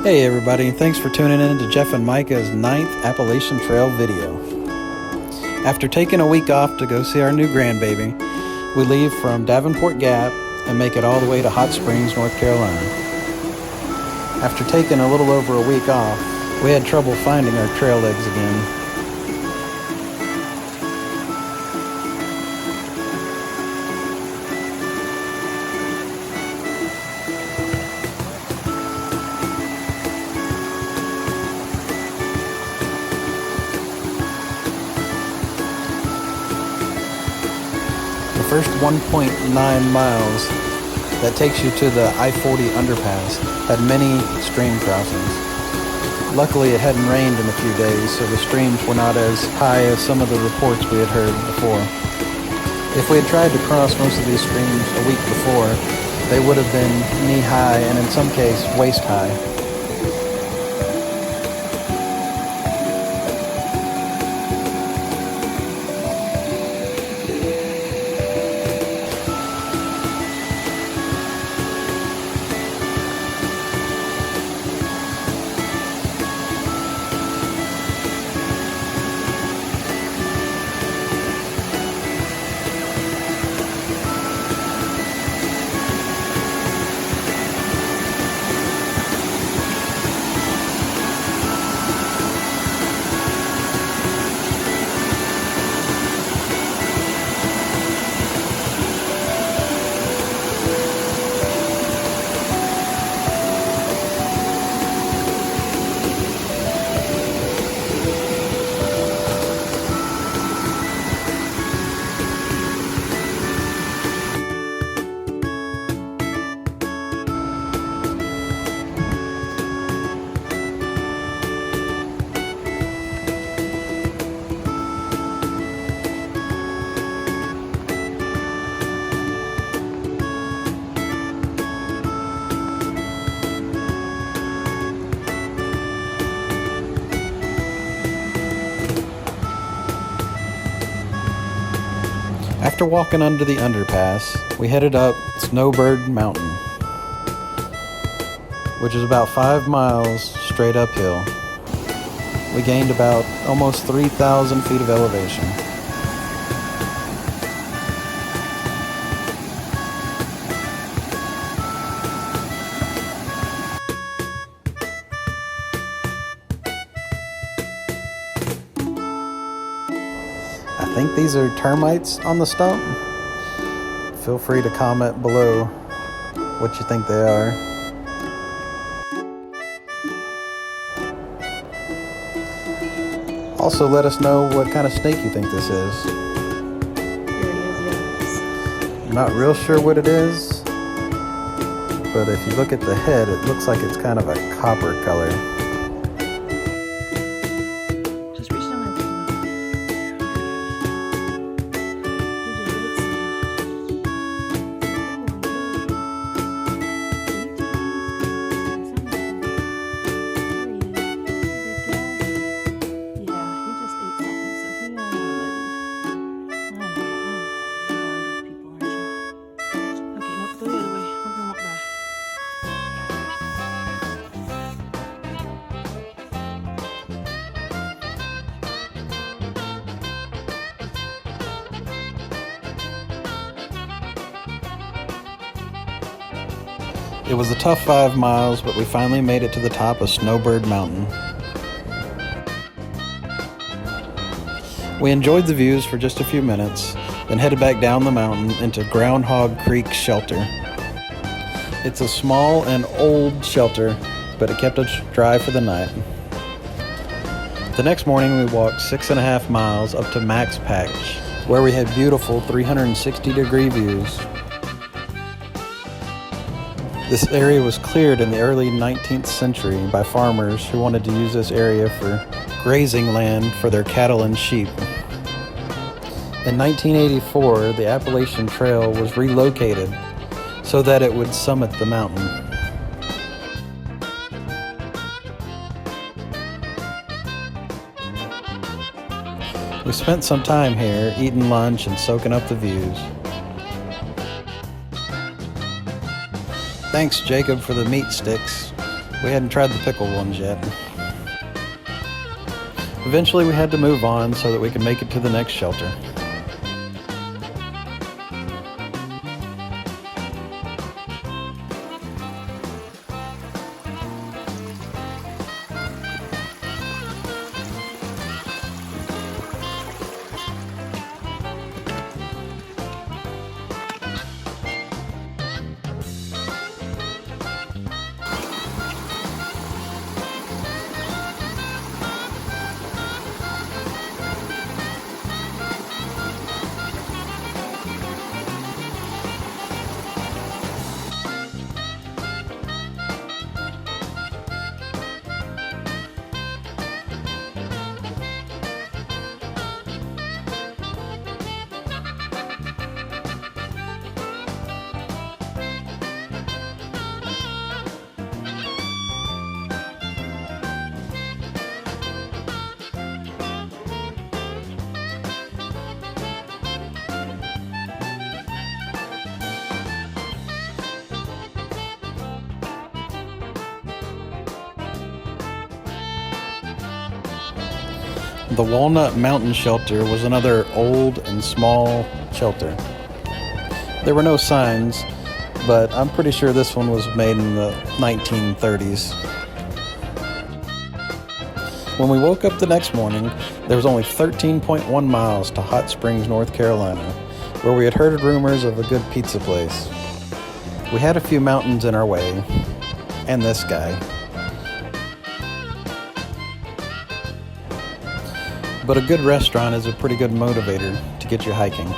Hey everybody, thanks for tuning in to Jeff and Micah's 9th Appalachian Trail video. After taking a week off to go see our new grandbaby, we leave from Davenport Gap and make it all the way to Hot Springs, North Carolina. After taking a little over a week off, we had trouble finding our trail legs again. The first 1.9 miles that takes you to the I-40 underpass had many stream crossings. Luckily it hadn't rained in a few days, so the streams were not as high as some of the reports we had heard before. If we had tried to cross most of these streams a week before, they would have been knee-high and in some case waist-high. After walking under the underpass, we headed up Snowbird Mountain, which is about 5 miles straight uphill. We gained about almost 3,000 feet of elevation. I think these are termites on the stump. Feel free to comment below what you think they are. Also, let us know what kind of snake you think this is. I'm not real sure what it is, but if you look at the head, it looks like it's kind of a copper color. It was a tough 5 miles, but we finally made it to the top of Snowbird Mountain. We enjoyed the views for just a few minutes, then headed back down the mountain into Groundhog Creek Shelter. It's a small and old shelter, but it kept us dry for the night. The next morning we walked 6.5 miles up to Max Patch, where we had beautiful 360-degree views. This area was cleared in the early 19th century by farmers who wanted to use this area for grazing land for their cattle and sheep. In 1984, the Appalachian Trail was relocated so that it would summit the mountain. We spent some time here eating lunch and soaking up the views. Thanks, Jacob, for the meat sticks. We hadn't tried the pickled ones yet. Eventually we had to move on so that we could make it to the next shelter. The Walnut Mountain Shelter was another old and small shelter. There were no signs, but I'm pretty sure this one was made in the 1930s. When we woke up the next morning, there was only 13.1 miles to Hot Springs, North Carolina, where we had heard rumors of a good pizza place. We had a few mountains in our way, and this guy. But a good restaurant is a pretty good motivator to get you hiking.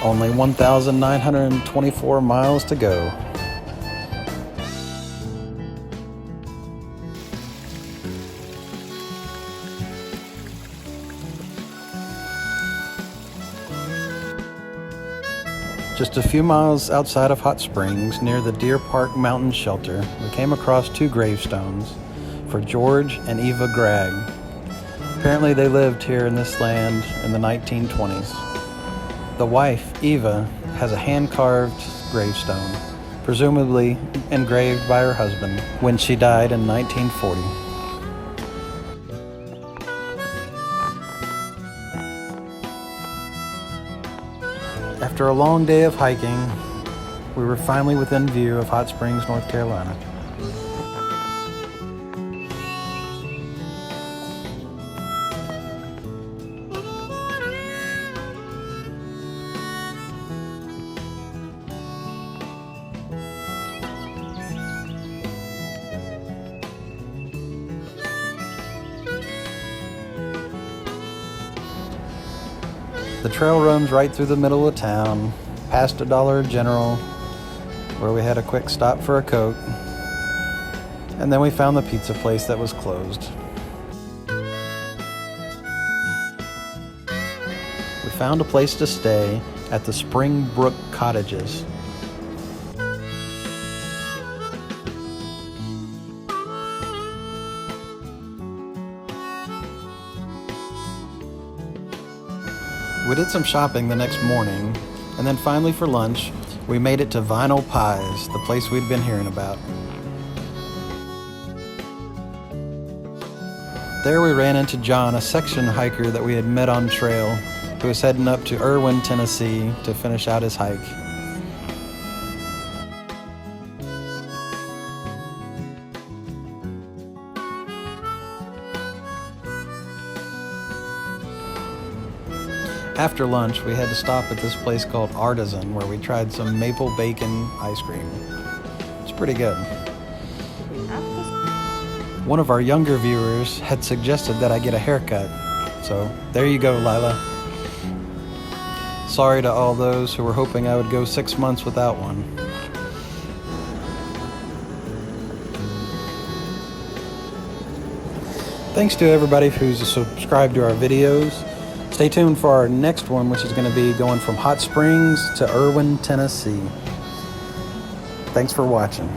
Only 1,924 miles to go. Just a few miles outside of Hot Springs, near the Deer Park Mountain Shelter, we came across two gravestones for George and Eva Gregg. Apparently they lived here in this land in the 1920s. The wife, Eva, has a hand-carved gravestone, presumably engraved by her husband when she died in 1940. After a long day of hiking, we were finally within view of Hot Springs, North Carolina. The trail runs right through the middle of town, past a Dollar General, where we had a quick stop for a Coke, and then we found the pizza place that was closed. We found a place to stay at the Springbrook Cottages. We did some shopping the next morning, and then finally for lunch, we made it to Vinyl Pies, the place we'd been hearing about. There we ran into John, a section hiker that we had met on trail, who was heading up to Irwin, Tennessee to finish out his hike. After lunch, we had to stop at this place called Artisan, where we tried some maple bacon ice cream. It's pretty good. One of our younger viewers had suggested that I get a haircut, so there you go, Lila. Sorry to all those who were hoping I would go 6 months without one. Thanks to everybody who's subscribed to our videos. Stay tuned for our next one, which is going to be going from Hot Springs to Irwin, Tennessee. Thanks for watching.